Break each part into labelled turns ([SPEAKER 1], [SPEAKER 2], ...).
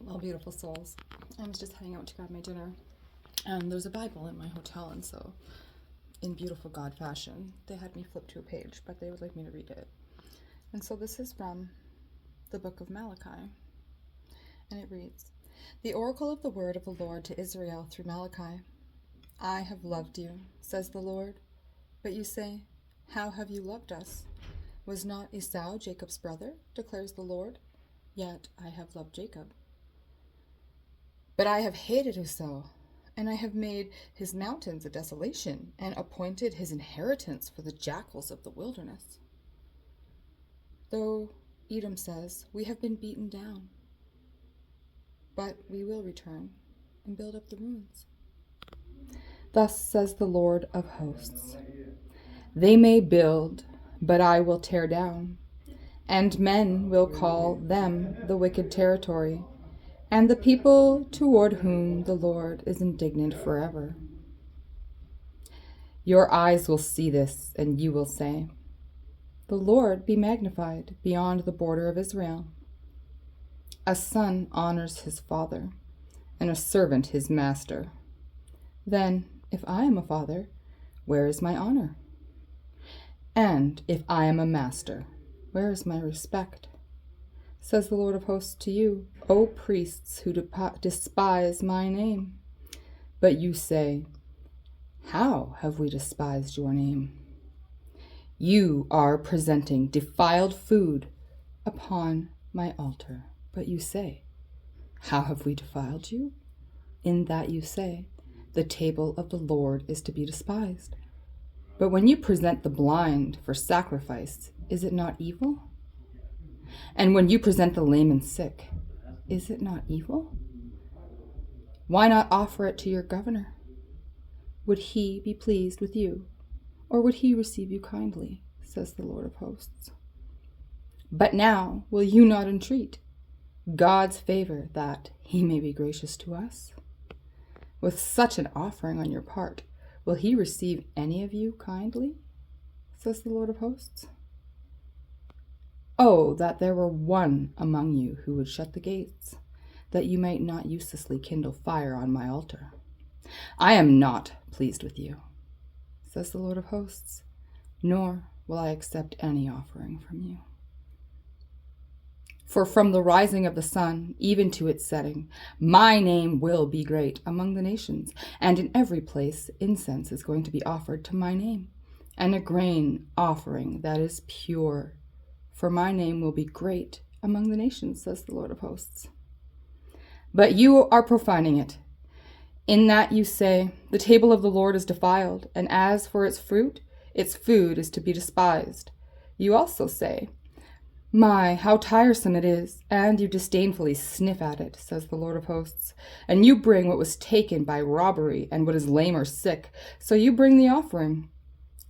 [SPEAKER 1] Well, beautiful souls. I was just heading out to grab my dinner, and there's a Bible in my hotel, and so, in beautiful God fashion, they had me flip to a page, but they would like me to read it. And so this is from the book of Malachi, and it reads, "The oracle of the word of the Lord to Israel through Malachi. I have loved you, says the Lord. But you say, how have you loved us? Was not Esau Jacob's brother, declares the Lord? Yet I have loved Jacob. But I have hated Esau, and I have made his mountains a desolation, and appointed his inheritance for the jackals of the wilderness. Though Edom says, we have been beaten down, but we will return and build up the ruins. Thus says the Lord of hosts, they may build, but I will tear down, and men will call them the wicked territory, and the people toward whom the Lord is indignant forever. Your eyes will see this, and you will say, the Lord be magnified beyond the border of Israel. A son honors his father, and a servant his master. Then, if I am a father, where is my honor? And if I am a master, where is my respect? Says the Lord of hosts to you, O priests who despise my name. But you say, how have we despised your name? You are presenting defiled food upon my altar. But you say, how have we defiled you? In that you say, the table of the Lord is to be despised. But when you present the blind for sacrifice, is it not evil? And when you present the lame and sick, is it not evil? Why not offer it to your governor? Would he be pleased with you, or would he receive you kindly, says the Lord of hosts? But now will you not entreat God's favor that he may be gracious to us? With such an offering on your part, will he receive any of you kindly, says the Lord of hosts? Oh, that there were one among you who would shut the gates, that you might not uselessly kindle fire on my altar. I am not pleased with you, says the Lord of hosts, nor will I accept any offering from you. For from the rising of the sun, even to its setting, my name will be great among the nations, and in every place incense is going to be offered to my name, and a grain offering that is pure. For my name will be great among the nations, says the Lord of hosts. But you are profaning it, in that you say, the table of the Lord is defiled, and as for its food is to be despised. You also say, my, how tiresome it is, and you disdainfully sniff at it, says the Lord of hosts. And you bring what was taken by robbery, and what is lame or sick, so you bring the offering.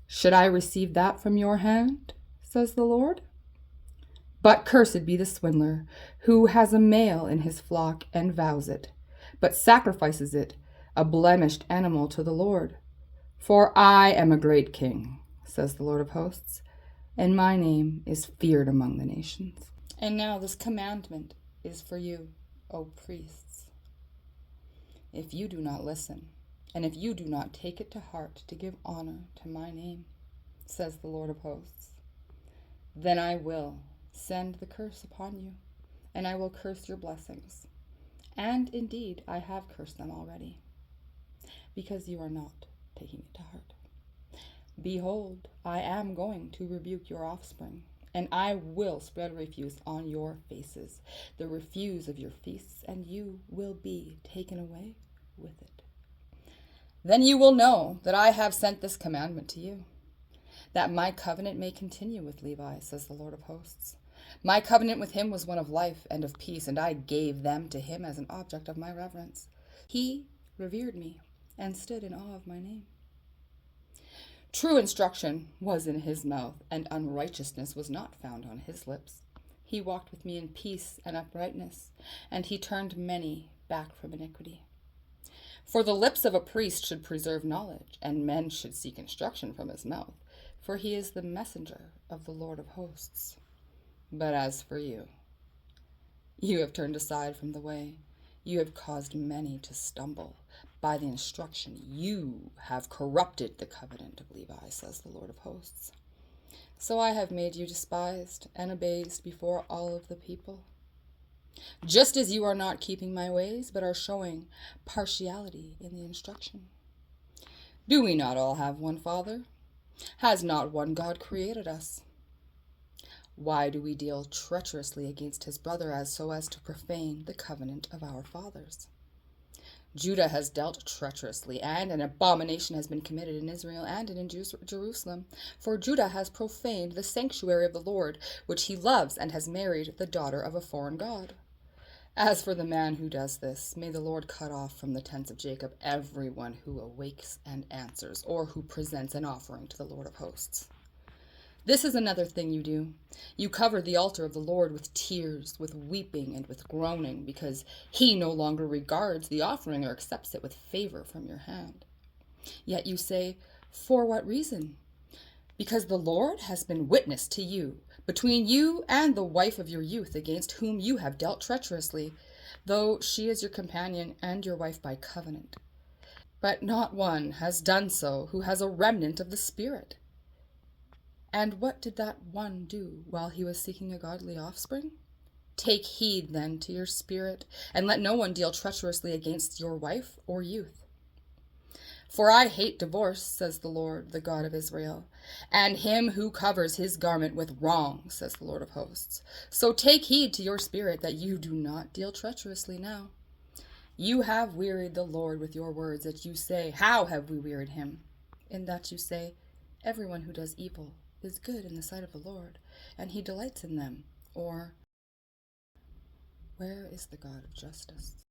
[SPEAKER 1] Should I receive that from your hand, says the Lord? But cursed be the swindler, who has a male in his flock and vows it, but sacrifices it, a blemished animal, to the Lord. For I am a great king, says the Lord of hosts, and my name is feared among the nations. And now this commandment is for you, O priests. If you do not listen, and if you do not take it to heart to give honor to my name, says the Lord of hosts, then I will send the curse upon you, and I will curse your blessings. And indeed, I have cursed them already, because you are not taking it to heart. Behold, I am going to rebuke your offspring, and I will spread refuse on your faces, the refuse of your feasts, and you will be taken away with it. Then you will know that I have sent this commandment to you, that my covenant may continue with Levi, says the Lord of hosts. My covenant with him was one of life and of peace, and I gave them to him as an object of my reverence. He revered me and stood in awe of my name. True instruction was in his mouth, and unrighteousness was not found on his lips. He walked with me in peace and uprightness, and he turned many back from iniquity. For the lips of a priest should preserve knowledge, and men should seek instruction from his mouth, for he is the messenger of the Lord of hosts. But as for you, You have turned aside from the way. You have caused many to stumble. By the instruction, you have corrupted the covenant of Levi, says the Lord of hosts. So I have made you despised and abased before all of the people. Just as you are not keeping my ways, but are showing partiality in the instruction. Do we not all have one Father? Has not one God created us? Why do we deal treacherously against his brother so as to profane the covenant of our fathers? Judah has dealt treacherously, and an abomination has been committed in Israel and in Jerusalem. For Judah has profaned the sanctuary of the Lord, which he loves, and has married the daughter of a foreign god. As for the man who does this, may the Lord cut off from the tents of Jacob everyone who awakes and answers, or who presents an offering to the Lord of hosts. This is another thing you do. You cover the altar of the Lord with tears, with weeping, and with groaning, because he no longer regards the offering or accepts it with favor from your hand. Yet you say, for what reason? Because the Lord has been witness to you, between you and the wife of your youth, against whom you have dealt treacherously, though she is your companion and your wife by covenant. But not one has done so who has a remnant of the Spirit. And what did that one do while he was seeking a godly offspring? Take heed then to your spirit, and let no one deal treacherously against your wife or youth. For I hate divorce, says the Lord, the God of Israel, and him who covers his garment with wrong, says the Lord of hosts. So take heed to your spirit that you do not deal treacherously now. You have wearied the Lord with your words, that you say, how have we wearied him? In that you say, everyone who does evil is good in the sight of the Lord, and he delights in them. Or, where is the God of justice?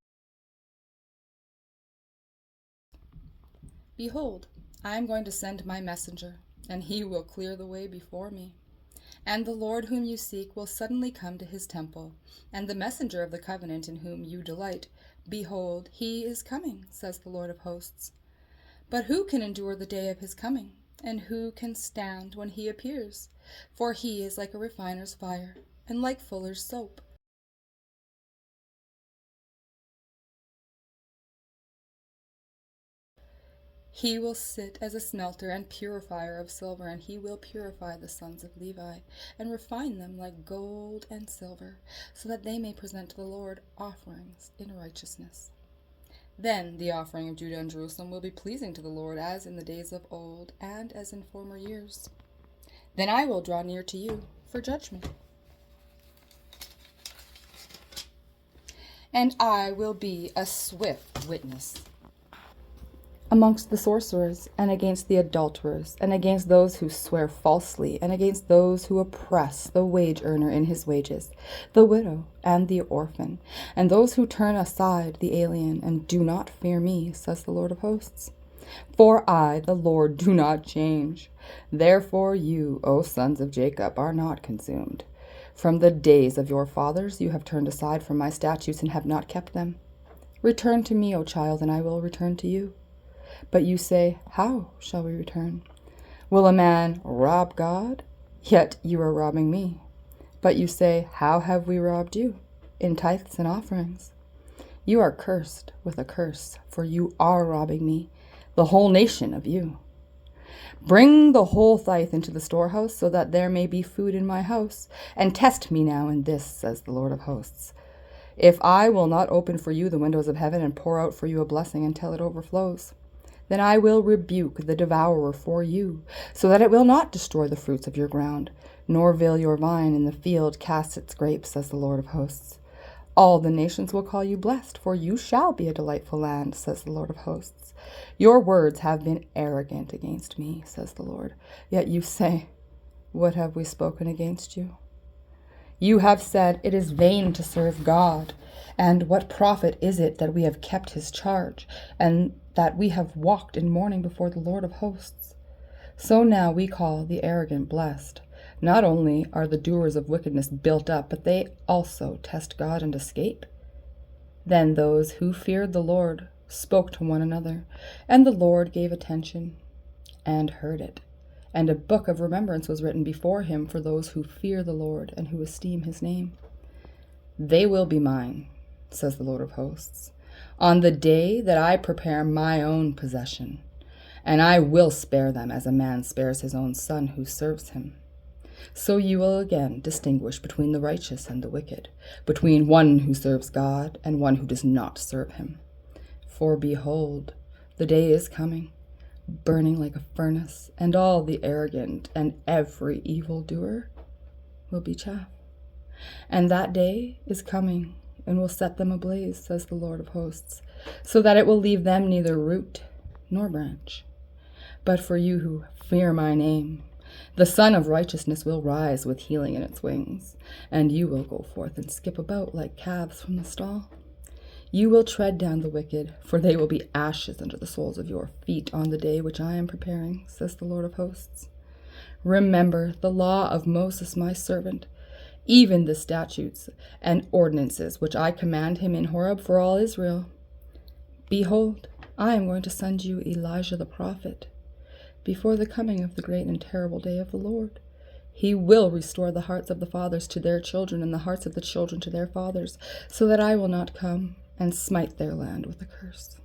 [SPEAKER 1] Behold, I am going to send my messenger, and he will clear the way before me. And the Lord whom you seek will suddenly come to his temple, and the messenger of the covenant in whom you delight, behold, he is coming, says the Lord of hosts. But who can endure the day of his coming? And who can stand when he appears? For he is like a refiner's fire, and like fuller's soap. He will sit as a smelter and purifier of silver, and he will purify the sons of Levi, and refine them like gold and silver, so that they may present to the Lord offerings in righteousness. Then the offering of Judah and Jerusalem will be pleasing to the Lord, as in the days of old, and as in former years. Then I will draw near to you for judgment. And I will be a swift witness amongst the sorcerers, and against the adulterers, and against those who swear falsely, and against those who oppress the wage earner in his wages, the widow and the orphan, and those who turn aside the alien, and do not fear me, says the Lord of hosts. For I, the Lord, do not change. Therefore you, O sons of Jacob, are not consumed. From the days of your fathers you have turned aside from my statutes and have not kept them. Return to me, O child, and I will return to you. But you say, how shall we return? Will a man rob God? Yet you are robbing me. But you say, how have we robbed you? In tithes and offerings. You are cursed with a curse, for you are robbing me, the whole nation of you. Bring the whole tithe into the storehouse, so that there may be food in my house, and test me now in this, says the Lord of hosts. If I will not open for you the windows of heaven and pour out for you a blessing until it overflows, then I will rebuke the devourer for you, so that it will not destroy the fruits of your ground, nor will your vine in the field cast its grapes, says the Lord of hosts. All the nations will call you blessed, for you shall be a delightful land, says the Lord of hosts. Your words have been arrogant against me, says the Lord. Yet you say, what have we spoken against you? You have said, it is vain to serve God, and what profit is it that we have kept his charge, and that we have walked in mourning before the Lord of hosts? So now we call the arrogant blessed. Not only are the doers of wickedness built up, but they also test God and escape. Then those who feared the Lord spoke to one another, and the Lord gave attention and heard it. And a book of remembrance was written before him for those who fear the Lord and who esteem his name. They will be mine, says the Lord of hosts, on the day that I prepare my own possession, and I will spare them as a man spares his own son who serves him. So you will again distinguish between the righteous and the wicked, between one who serves God and one who does not serve him. For behold, the day is coming, burning like a furnace, and all the arrogant and every evildoer will be chaff. And that day is coming, and will set them ablaze, says the Lord of hosts, so that it will leave them neither root nor branch. But for you who fear my name, the Sun of Righteousness will rise with healing in its wings, and you will go forth and skip about like calves from the stall. You will tread down the wicked, for they will be ashes under the soles of your feet on the day which I am preparing, says the Lord of hosts. Remember the law of Moses my servant, even the statutes and ordinances which I command him in Horeb for all Israel. Behold, I am going to send you Elijah the prophet before the coming of the great and terrible day of the Lord. He will restore the hearts of the fathers to their children and the hearts of the children to their fathers, so that I will not come and smite their land with a curse.